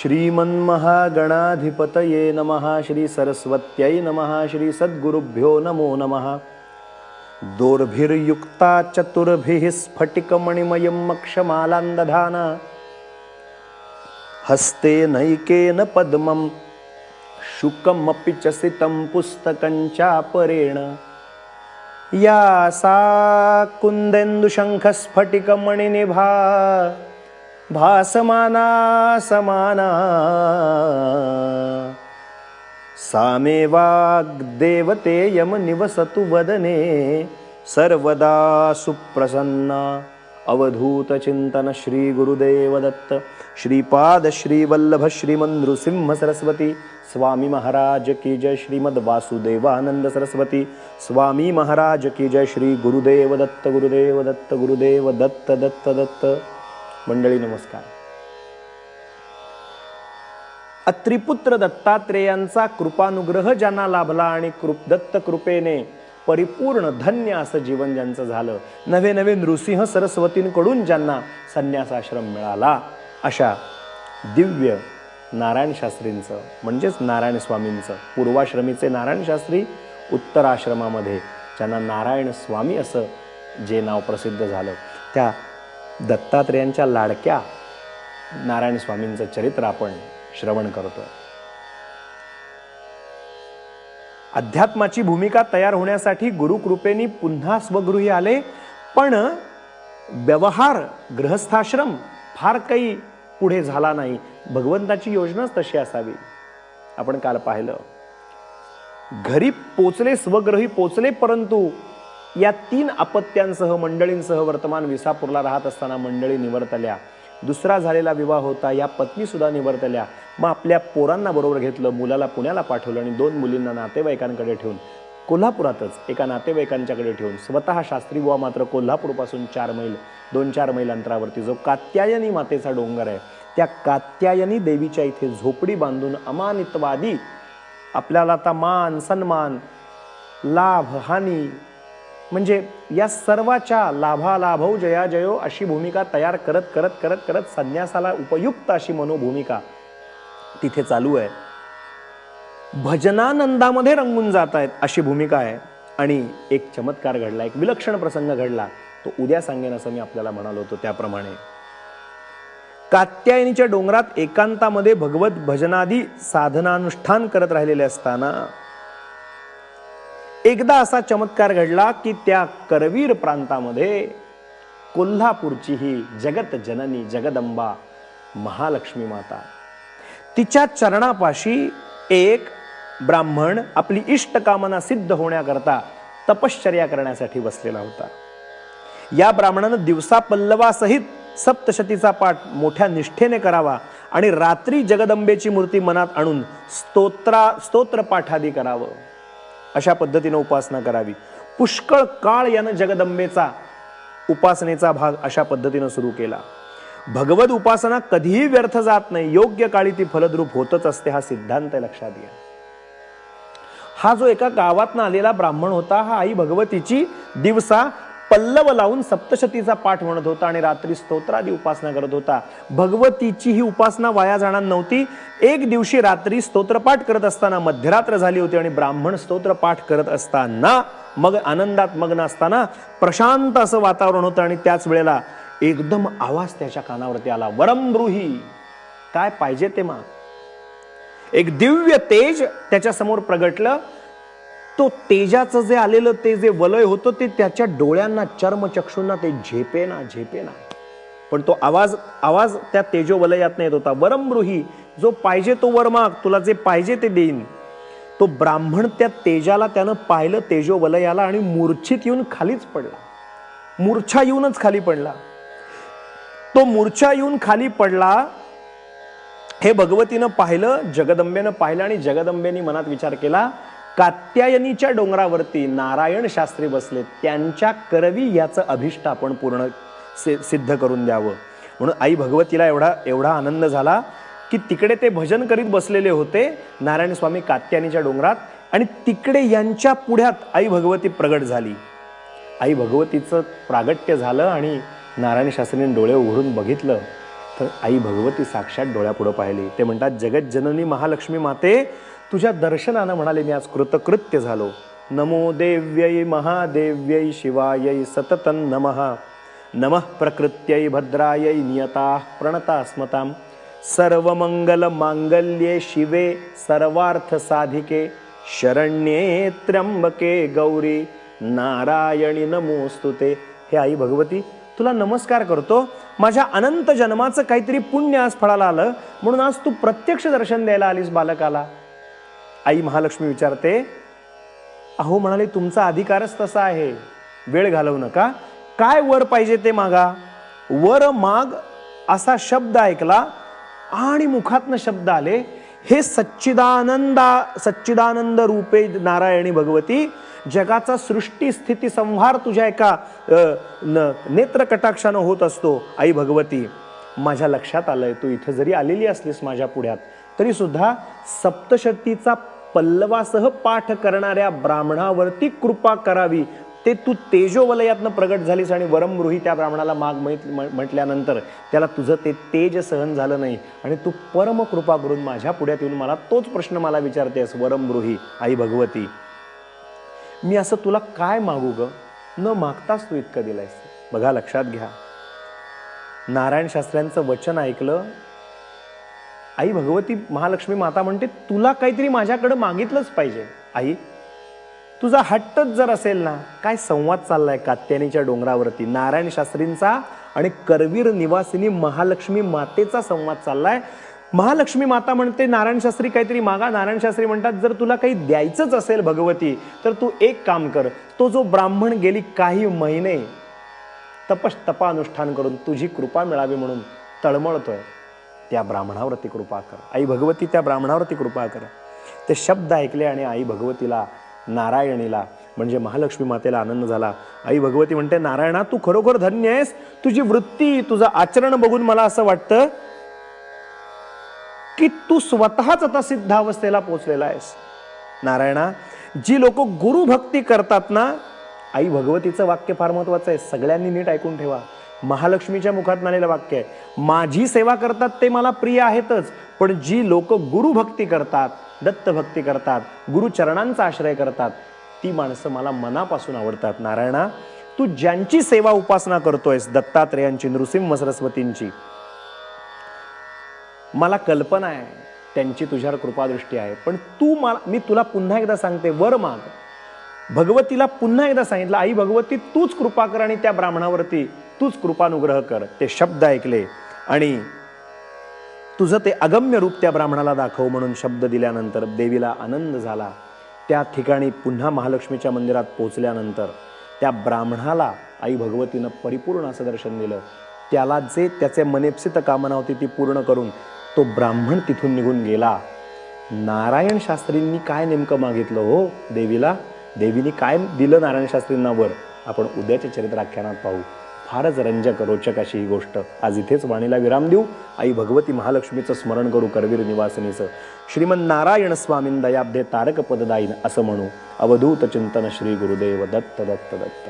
श्रीमन्महागणाधिपतये नमः। श्री सरस्वत्यै नमः। श्री सद्गुरुभ्यो नमो नमः। दोर्भिर्युक्ता चतुर्भिः स्फटिकमणिमयं मक्षमालां हस्ते नैकेन पद्मं शुकमपि च सितं पुस्तकं चापरेण या सा कुन्देन्दुशङ्खस्फटिकमणिनिभा भासमाना समाना सा मे वाग्देवतेयं निवसतु वदने सर्वदा सुप्रसन्ना। अवधूत चिंतन श्री गुरुदेव दत्त श्रीपाद श्री वल्लभ श्रीमन्नृसिंह सरस्वती स्वामी महाराज की जय। श्रीमद वासुदेवानंद सरस्वती स्वामी महाराज की जय। श्री गुरुदेव दत्त गुरुदेव दत्त गुरुदेव दत्त दत्त दत्त। मंडळी नमस्कार। अत्रिपुत्र दत्तात्रेयांचा कृपानुग्रह ज्यांना लाभला आणि दत्त कृपेने परिपूर्ण धन्य असं जीवन ज्यांचं झालं, नवे नवे नृसिंह सरस्वतींकडून ज्यांना संन्यासाश्रम मिळाला, अशा दिव्य नारायण शास्त्रींचं म्हणजेच नारायण स्वामींचं, पूर्वाश्रमीचे नारायण शास्त्री, उत्तराश्रमामध्ये ज्यांना नारायण स्वामी असं जे नाव प्रसिद्ध झालं, त्या दत्तात्रेयांच्या लाडक्या नारायण स्वामींचं चरित्र आपण श्रवण करतोय। अध्यात्माची भूमिका तयार होण्यासाठी गुरुकृपेने पुन्हा स्वगृही आले, पण व्यवहार गृहस्थाश्रम फार काही पुढे झाला नाही। भगवंताची योजनाच तशी असावी। आपण काल पाहिलं, घरी पोचले, स्वगृही पोचले, परंतु या 3 अपत्यांसह मंडळींसह वर्तमान विसापूरला राहत असताना मंडळी निवर्तल्या। दुसरा झालेला विवाह होता, या पत्नी सुद्धा निवर्तल्या। मग आपल्या पोरांना बरोबर घेतलं, मुलाला पुण्याला पाठवलं आणि 2 मुलींना नातेवाईकांकडे ठेवून, कोल्हापुरातच एका नातेवाईकांच्याकडे ठेवून, स्वतः शास्त्री बुवा मात्र कोल्हापूरपासून 2-4 मैल अंतरावरती जो कात्यायनी मातेचा डोंगर आहे, त्या कात्यायनी देवीच्या इथे झोपडी बांधून अमानित्वादी आपल्याला आता मान सन्मान लाभ हानी म्हणजे या सर्वाच्या लाभालाभौ जया जयो अशी भूमिका तयार करत करत करत करत संन्यासाला उपयुक्त अशी मनोभूमिका तिथे चालू आहे। भजनानंदामध्ये रंगून जात आहेत अशी भूमिका आहे। आणि एक चमत्कार घडला, एक विलक्षण प्रसंग घडला, तो उद्या सांगेन असं मी आपल्याला म्हणालो होतो। त्याप्रमाणे कात्यायनीच्या डोंगरात एकांतामध्ये भगवत भजनादी साधनानुष्ठान करत राहिलेले असताना एकदा असा चमत्कार घडला की त्या करवीर प्रांतामध्ये कोल्हापूरची ही जगत जननी जगदंबा महालक्ष्मी माता, तिच्या चरणापाशी एक ब्राह्मण आपली इष्टकामना सिद्ध होण्याकरता तपश्चर्या करण्यासाठी बसलेला होता। या ब्राह्मणानं दिवसा पल्लवासहित सप्तशतीचा पाठ मोठ्या निष्ठेने करावा आणि रात्री जगदंबेची मूर्ती मनात आणून स्तोत्र पाठादी करावं, अशा पद्धतीने उपासना करावी। पुष्कळ काळ यानं जगदंबेचा उपासनेचा भाग अशा पद्धतीने सुरू केला। भगवत उपासना कधीही व्यर्थ जात नाही, योग्य काळी ती फलद्रूप होतच असते, हा सिद्धांत लक्षात घ्या। हा जो एका गावातनं आलेला ब्राह्मण होता, हा आई भगवतीची दिवसा पल्लव लावून सप्तशतीचा पाठ म्हणत होता आणि रात्री स्तोत्रादी उपासना करत होता। भगवतीची ही उपासना वाया जाणार नव्हती। एक दिवशी रात्री स्तोत्रपाठ करत असताना मध्यरात्र झाली होती आणि ब्राह्मण स्तोत्रपाठ करत असताना मग आनंदात मग्न असताना प्रशांत असं वातावरण होतं आणि त्याच वेळेला एकदम आवाज त्याच्या कानावरती आला, वरमब्रूही, काय पाहिजे ते माग। एक दिव्य तेज त्याच्या समोर प्रगटलं। तो तेजाचं जे आलेलं ते जे वलय होतं ते त्याच्या डोळ्यांना चर्मचक्षूंना ते झेपेना, पण तो आवाज त्या तेजो वलयात येत होता, वरमब्रूही, जो पाहिजे तो वर माग, तुला जे पाहिजे ते देईन। तो ब्राह्मण त्या तेजाला त्यानं पाहिलं, तेजो वलयाला, आणि मूर्छित येऊन खालीच पडला, मूर्छा येऊनच खाली पडला। तो मूर्छा येऊन खाली पडला हे भगवतीनं पाहिलं, जगदंबेनं पाहिलं आणि जगदंबेनी मनात विचार केला, कात्यायनीच्या डोंगरावरती नारायण शास्त्री बसले, त्यांच्या करवी याचं अभिष्ट आपण पूर्ण सिद्ध करून द्यावं। म्हणून आई भगवतीला एवढा आनंद झाला की तिकडे ते भजन करीत बसलेले होते नारायण स्वामी कात्यायनीच्या डोंगरात, आणि तिकडे यांच्या पुढ्यात आई भगवती प्रगट झाली। आई भगवतीचं प्रागट्य झालं आणि नारायण शास्त्रीने डोळे उघडून बघितलं तर आई भगवती साक्षात डोळ्यापुढं पाहिली. ते म्हणतात, जगज्जननी महालक्ष्मी माते, तुझ्या दर्शनानं म्हणाले मी आज कृतकृत्य झालो. नमो देव्यै महादेव्यै शिवायै सततं नमः. नमः प्रकृत्यै भद्रायै नियता प्रणता स्मतां. सर्वमंगल मांगल्ये शिवे सर्वार्थ साधिके शरण्ये त्र्यंबके गौरी नारायणी नमोस्तुते. हे आई भगवती, तुला नमस्कार करतो. माझ्या अनंत जन्माचं काहीतरी पुण्य आज फळाला आलं म्हणून आज तू प्रत्यक्ष दर्शन द्यायला आलीस बालकाला. आई महालक्ष्मी विचारते, अहो म्हणाले तुमचा अधिकारच तसा आहे, वेळ घालवू नका. काय वर पाहिजे ते मागा. वर माग असा शब्द ऐकला आणि मुखातनं शब्द आले, हे सच्चिदानंद रूपे नारायणी भगवती, जगाचा सृष्टी स्थिती संहार तुझ्या एका नेत्र कटाक्षानं होत असतो. आई भगवती, माझ्या लक्षात आलंय तू इथं जरी आलेली असलीस माझ्या पुढ्यात तरी सुद्धा सप्तशतीचा पल्लवासह पाठ करणाऱ्या ब्राह्मणावरती कृपा करावी. ते तू तेजोवलयातनं प्रगट झालीस आणि वरमृही त्या ब्राह्मणाला माग म्हटल्यानंतर त्याला तुझं ते तेज सहन झालं नाही आणि तू परम कृपा करून माझ्या पुढ्यात येऊन मला तोच प्रश्न मला विचारतेस वरमृही. आई भगवती, मी असं तुला काय मागू ग, न मागताच तू इतकं दिलायस. बघा, लक्षात घ्या, नारायण शास्त्र्यांचं वचन ऐकलं. आई भगवती महालक्ष्मी माता म्हणते, तुला काहीतरी माझ्याकडे मागितलंच पाहिजे. आई, तुझा हट्टच जर असेल ना, काय संवाद चाललाय कात्यानीच्या डोंगरावरती नारायण शास्त्रींचा आणि करवीर निवासिनी महालक्ष्मी मातेचा संवाद चाललाय. महालक्ष्मी माता म्हणते नारायण शास्त्री काहीतरी मागा. नारायण शास्त्री म्हणतात, जर तुला काही द्यायचंच असेल भगवती तर तू एक काम कर. तो जो ब्राह्मण गेली काही महिने तपानुष्ठान करून तुझी कृपा मिळावी म्हणून तळमळतोय, त्या ब्राह्मणावरती कृपा कर. आई भगवती, त्या ब्राह्मणावरती कृपा कर. ते शब्द ऐकले आणि आई भगवतीला, नारायणीला म्हणजे महालक्ष्मी मातेला आनंद झाला. आई भगवती म्हणते, नारायणा, तू खरोखर धन्य आहेस. तुझी वृत्ती, तुझं आचरण बघून मला असं वाटतं की तू स्वतःच आता सिद्धावस्थेला पोचलेला आहेस. नारायणा, जी लोक गुरुभक्ती करतात ना, आई भगवतीचं वाक्य फार महत्वाचं आहे, सगळ्यांनी नीट ऐकून ठेवा. महालक्ष्मीच्या मुखात आलेलं वाक्य आहे. माझी सेवा करतात ते मला प्रिय आहेतच, पण जी लोक गुरुभक्ती करतात, दत्तभक्ती करतात, गुरुचरणांचा आश्रय करतात, ती माणसं मला मनापासून आवडतात. नारायणा, तू ज्यांची सेवा उपासना करतोयस, दत्तात्रेयांची, नृसिंह सरस्वतींची, मला कल्पना आहे त्यांची तुझ्यावर कृपादृष्टी आहे, पण मी तुला पुन्हा एकदा सांगते, वर माग. भगवतीला पुन्हा एकदा सांगितलं, आई भगवती, तूच कृपा कर आणि त्या ब्राह्मणावरती तूच कृपानुग्रह कर. ते शब्द ऐकले आणि तुझं ते अगम्य रूप त्या ब्राह्मणाला दाखव म्हणून शब्द दिल्यानंतर देवीला आनंद झाला. त्या ठिकाणी पुन्हा महालक्ष्मीच्या मंदिरात पोहोचल्यानंतर त्या ब्राह्मणाला आई भगवतीनं परिपूर्ण असं दर्शन दिलं. त्याला जे त्याचे मनेप्सित कामना होती ती पूर्ण करून तो ब्राह्मण तिथून निघून गेला. नारायण शास्त्रींनी काय नेमकं मागितलं हो देवीला, देवीने काय दिलं नारायण शास्त्रींना वर, आपण उद्याच्या चरित्राख्यानात पाहू. फारच रंजक, रोचक अशी ही गोष्ट. आज इथेच वाणीला विराम देऊ. आई भगवती महालक्ष्मीचं स्मरण करू, करवीर निवासिनीचं. श्रीमन नारायण स्वामीं दयाब्धे तारक पददायीन असं म्हणू. अवधूत चिंतन श्री गुरुदेव दत्त दत्त दत्त.